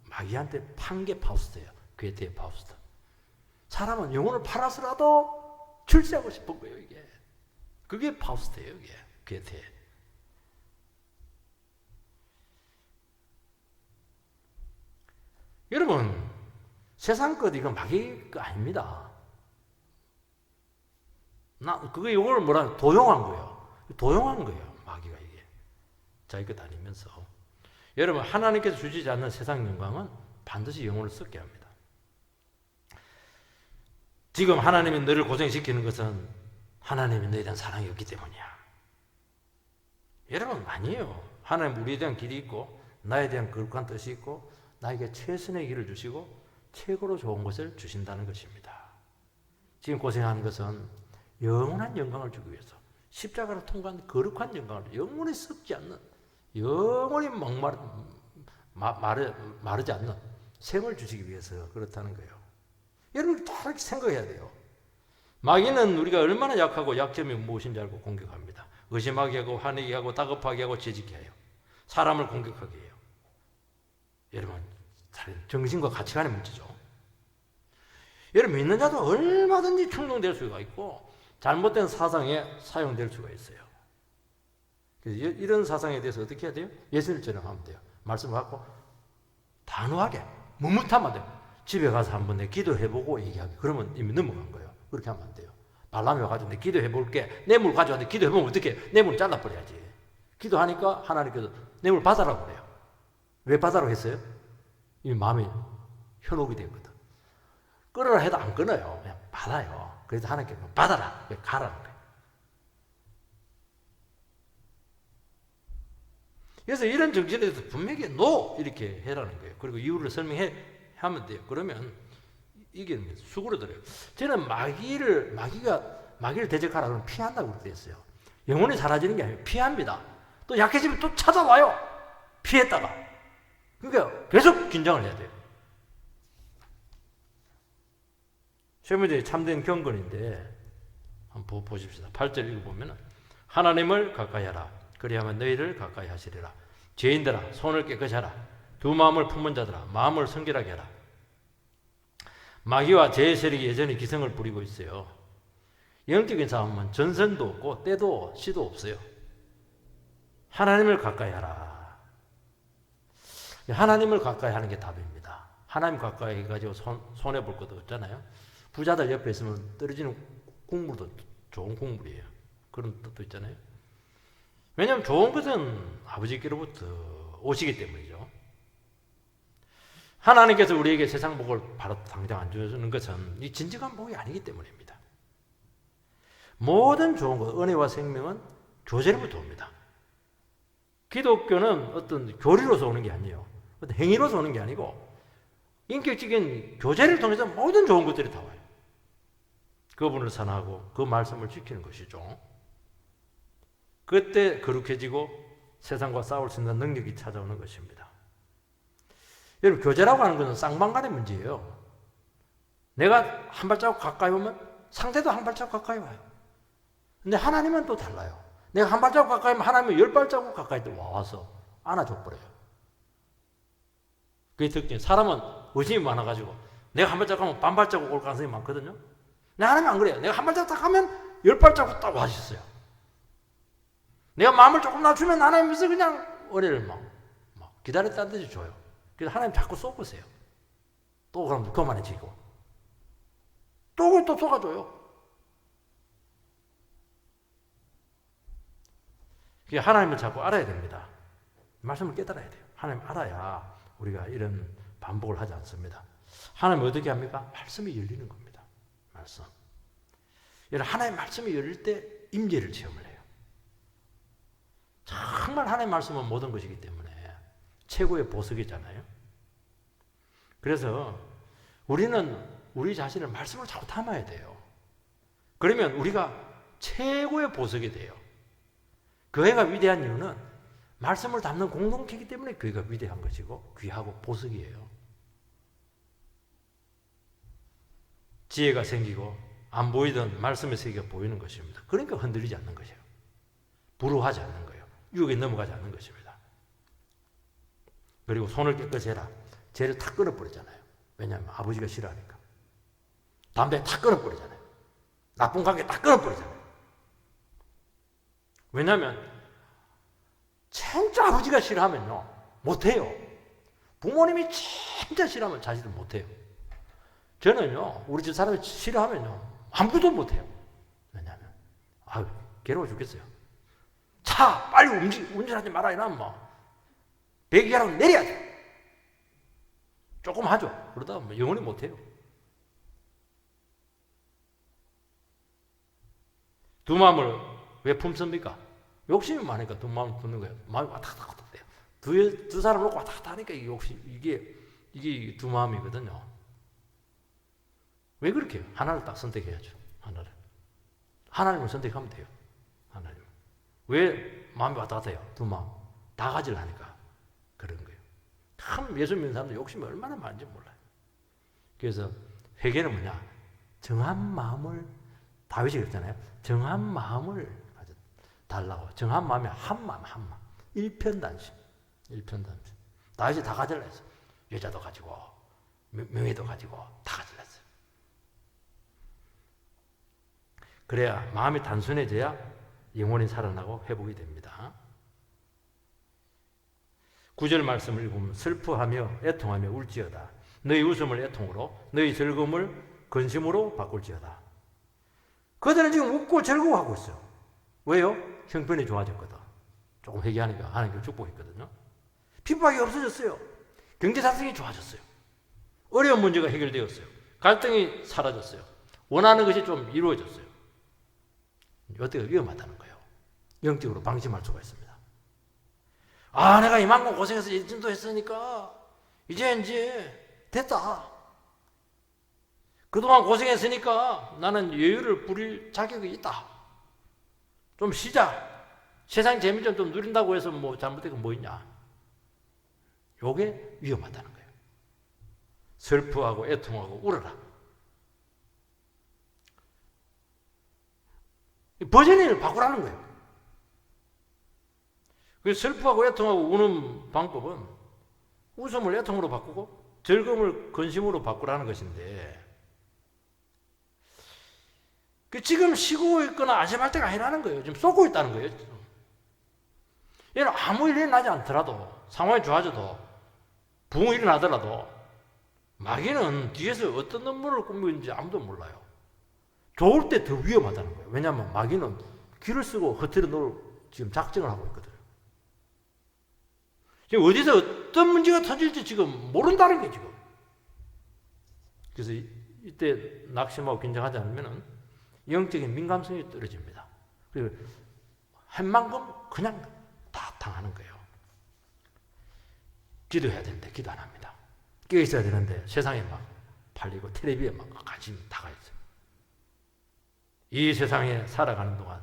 마귀한테 판 게 파우스트예요. 괴테의 파우스트. 사람은 영혼을 팔아서라도 출세하고 싶은 거예요, 이게. 그게 파우스트예요, 이게. 괴테. 여러분, 세상 것 이거 마귀 거 아닙니다. 그게 이걸 도용한 거예요. 도용한 거예요, 마귀가 이게. 자기 것 아니면서. 여러분, 하나님께서 주시지 않는 세상 영광은 반드시 영혼을 썩게 합니다. 지금 하나님이 너를 고생시키는 것은 하나님이 너에 대한 사랑이 없기 때문이야. 여러분, 아니에요. 하나님 우리에 대한 길이 있고 나에 대한 거룩한 뜻이 있고 나에게 최선의 길을 주시고 최고로 좋은 것을 주신다는 것입니다. 지금 고생하는 것은 영원한 영광을 주기 위해서 십자가를 통과한 거룩한 영광을 영원히 썩지 않는 영원히 마르지 않는 생을 주시기 위해서 그렇다는 거예요. 여러분 다 이렇게 생각해야 돼요. 마귀는 우리가 얼마나 약하고 약점이 무엇인지 알고 공격합니다. 의심하게 하고 화내게 하고 다급하게 하고 죄짓게 해요. 사람을 공격하게 해요. 여러분 정신과 가치관의 문제죠. 여러분 믿는 자도 얼마든지 충동될 수가 있고 잘못된 사상에 사용될 수가 있어요. 그래서 이런 사상에 대해서 어떻게 해야 돼요? 예수님처럼 하면 돼요. 말씀을 갖고 단호하게 묵묵하면 안 돼요. 집에 가서 한번 내 기도해보고 얘기하게. 그러면 이미 넘어간 거예요. 그렇게 하면 안 돼요. 발람이 와가지고 내 기도해볼게. 뇌물 가져왔는데 기도해보면 어떻게 뇌물 잘라버려야지. 기도하니까 하나님께서 뇌물 받아라고 그래요. 왜 받아라고 했어요? 이 마음이 현혹이 됐거든. 끊으라 해도 안 끊어요. 그냥 받아요. 그래서 하나님께서 받아라. 가라는 거예요. 그래서 이런 정신에 대해서 분명히 NO! 이렇게 해라는 거예요. 그리고 이유를 하면 돼요. 그러면 이게 수그러들어요. 저는 마귀를 대적하라 그러면 피한다고 그렇게 했어요. 영혼이 사라지는 게 아니에요. 피합니다. 또 약해지면 또 찾아와요. 피했다가. 그러니까 계속 긴장을 해야 돼요. 세 번째 참된 경건인데 한번 보십시다. 8절 읽어보면 하나님을 가까이 하라. 그리하면 너희를 가까이 하시리라. 죄인들아 손을 깨끗이 하라. 두 마음을 품은 자들아 마음을 성결하게 하라. 마귀와 죄의 세력이 여전히 기승을 부리고 있어요. 영적인 싸움은 전선도 없고 때도 시도 없어요. 하나님을 가까이 하라. 하나님을 가까이 하는 게 답입니다. 하나님 가까이 해가지고 손해볼 것도 없잖아요. 부자들 옆에 있으면 떨어지는 국물도 좋은 국물이에요. 그런 뜻도 있잖아요. 왜냐하면 좋은 것은 아버지께로부터 오시기 때문이죠. 하나님께서 우리에게 세상 복을 바로 당장 안 주시는 것은 이 진정한 복이 아니기 때문입니다. 모든 좋은 것, 은혜와 생명은 교제로부터 옵니다. 기독교는 어떤 교리로서 오는 게 아니에요. 어떤 행위로서 오는 게 아니고 인격적인 교제를 통해서 모든 좋은 것들이 다 와요. 그분을 사랑하고 그 말씀을 지키는 것이죠. 그때 거룩해지고 세상과 싸울 수 있는 능력이 찾아오는 것입니다. 여러분 교제라고 하는 것은 쌍방간의 문제예요. 내가 한 발자국 가까이 오면 상대도 한 발자국 가까이 와요. 근데 하나님은 또 달라요. 내가 한 발자국 가까이 오면 하나님은 10발자국 가까이 와서 안아줘버려요. 그게 특징. 사람은 의심이 많아가지고 내가 한 발자국 가면 반 발자국 올 가능성이 많거든요. 근데 하나님은 안 그래요. 내가 한 발자국 딱 가면 10발자국 딱 와주셨어요. 내가 마음을 조금 낮추면 하나님께서 그냥 은혜를 막 기다렸다는 듯이 줘요. 그래서 하나님 자꾸 쏘으세요. 또 그럼 그만해지고 또 쏘아줘요. 하나님을 자꾸 알아야 됩니다. 말씀을 깨달아야 돼요. 하나님 알아야 우리가 이런 반복을 하지 않습니다. 하나님 어떻게 합니까? 말씀이 열리는 겁니다. 말씀. 하나님 말씀이 열릴 때 임재를 체험을 해요. 정말 하나님 말씀은 모든 것이기 때문에 최고의 보석이잖아요. 그래서 우리는 우리 자신을 말씀으로 자꾸 담아야 돼요. 그러면 우리가 최고의 보석이 돼요. 교회가 위대한 이유는 말씀을 담는 공동체이기 때문에 교회가 위대한 것이고 귀하고 보석이에요. 지혜가 생기고 안 보이던 말씀의 세계가 보이는 것입니다. 그러니까 흔들리지 않는 것이에요. 부러워하지 않는 거예요. 유혹에 넘어가지 않는 것입니다. 그리고 손을 깨끗이 해라. 죄를 탁 끊어버리잖아요. 왜냐하면 아버지가 싫어하니까. 담배 탁 끊어버리잖아요. 나쁜 관계 탁 끊어버리잖아요. 왜냐하면 진짜 아버지가 싫어하면요 못해요. 부모님이 진짜 싫어하면 자식들 못해요. 저는요 우리 집 사람이 싫어하면요 아무것도 못해요. 왜냐하면 괴로워 죽겠어요. 타! 빨리 운전하지 마라 이러면 뭐 배기하라고 내려야 돼. 조금 하죠. 그러다가 뭐 영원히 못해요. 두 마음을 왜 품습니까? 욕심이 많으니까 두 마음을 품는 거예요. 마음이 왔다 갔다 해요. 두 사람 놓고 왔다 갔다 하니까 이게 두 마음이거든요. 왜 그렇게 해요? 하나를 딱 선택해야죠. 하나님을 선택하면 돼요. 하나님. 왜 마음이 왔다 갔다 해요? 두 마음. 다 가지려니까 그런 거예요. 참 예수 믿는 사람들 욕심이 얼마나 많은지 몰라요. 그래서 회개는 뭐냐? 정한 마음을, 다윗이 그랬잖아요. 정한 마음을 달라고. 정한 마음이 한 마음. 일편단심. 다윗이 다 가지려 했어. 여자도 가지고 명예도 가지고 다 가지려 했어요. 그래야 마음이 단순해져야 영혼이 살아나고 회복이 됩니다. 9절 말씀을 읽으면 슬퍼하며 애통하며 울지어다. 너희 웃음을 애통으로 너희 즐거움을 근심으로 바꿀지어다. 그들은 지금 웃고 즐거워하고 있어요. 왜요? 형편이 좋아졌거든. 조금 회개하니까 하나님께 축복했거든요. 핍박이 없어졌어요. 경제사정이 좋아졌어요. 어려운 문제가 해결되었어요. 갈등이 사라졌어요. 원하는 것이 좀 이루어졌어요. 이때가 위험하다는 거예요. 영적으로 방심할 수가 있습니다. 아, 내가 이만큼 고생해서 이 정도 했으니까 이제 됐다. 그동안 고생했으니까 나는 여유를 부릴 자격이 있다. 좀 쉬자. 세상 재미 좀 누린다고 해서 뭐 잘못된 건 뭐 있냐. 요게 위험하다는 거예요. 슬퍼하고 애통하고 울어라. 버전을 바꾸라는 거예요. 그래서 슬퍼하고 애통하고 우는 방법은 웃음을 애통으로 바꾸고 즐거움을 근심으로 바꾸라는 것인데, 지금 쉬고 있거나 안심할 때가 아니라는 거예요. 지금 쏟고 있다는 거예요. 얘는 아무 일이 나지 않더라도, 상황이 좋아져도, 부흥이 일어나더라도 마귀는 뒤에서 어떤 음모를 꾸미고 있는지 아무도 몰라요. 좋을 때 더 위험하다는 거예요. 왜냐하면 마귀는 귀를 쓰고 허투루 놓을 지금 작정을 하고 있거든요. 지금 어디서 어떤 문제가 터질지 지금 모른다는 거예요, 지금. 그래서 이때 낙심하고 긴장하지 않으면 영적인 민감성이 떨어집니다. 그리고 한 만큼 그냥 다 당하는 거예요. 기도해야 되는데 기도 안 합니다. 깨어 있어야 되는데 세상에 막 팔리고 텔레비에 막 관심이 다가 있어요. 이 세상에 살아가는 동안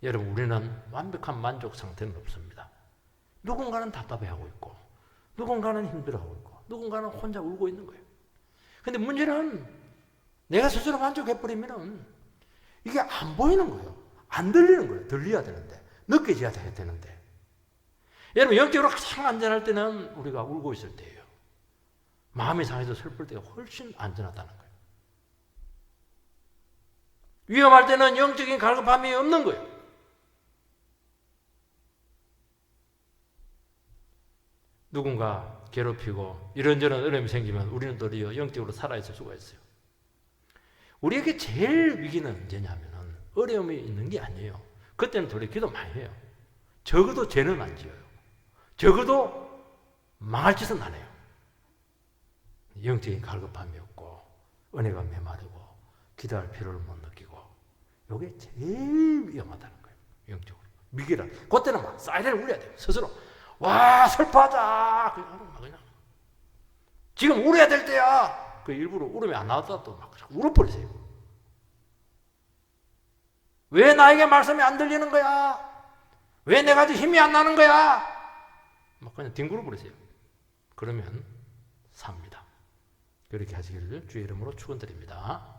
여러분 우리는 완벽한 만족 상태는 없습니다. 누군가는 답답해하고 있고 누군가는 힘들어하고 있고 누군가는 혼자 울고 있는 거예요. 근데 문제는 내가 스스로 만족해버리면 이게 안 보이는 거예요. 안 들리는 거예요. 들려야 되는데 느껴져야 되는데 여러분 영적으로 가장 안전할 때는 우리가 울고 있을 때예요. 마음이 상해서 슬플 때가 훨씬 안전하다는 거예요. 위험할 때는 영적인 갈급함이 없는 거예요. 누군가 괴롭히고 이런저런 어려움이 생기면 우리는 도리어 영적으로 살아있을 수가 있어요. 우리에게 제일 위기는 언제냐면 어려움이 있는 게 아니에요. 그때는 도리어 기도 많이 해요. 적어도 죄는 안 지어요. 적어도 망할 짓은 안 해요. 영적인 갈급함이 없고 은혜가 메마르고 기도할 필요를 못 느끼고 이게 제일 위험하다는 거예요. 영적으로. 위기라. 그때는 막 사이렌을 울려야 돼요. 스스로. 와 슬퍼하자. 그냥 지금 울어야 될 때야. 그 일부러 울음이 안 나왔다 또 막 울어버리세요. 왜 나에게 말씀이 안 들리는 거야? 왜 내가 힘이 안 나는 거야? 막 그냥 뒹굴어 버리세요. 그러면 삽니다. 그렇게 하시기를 주의 이름으로 축원드립니다.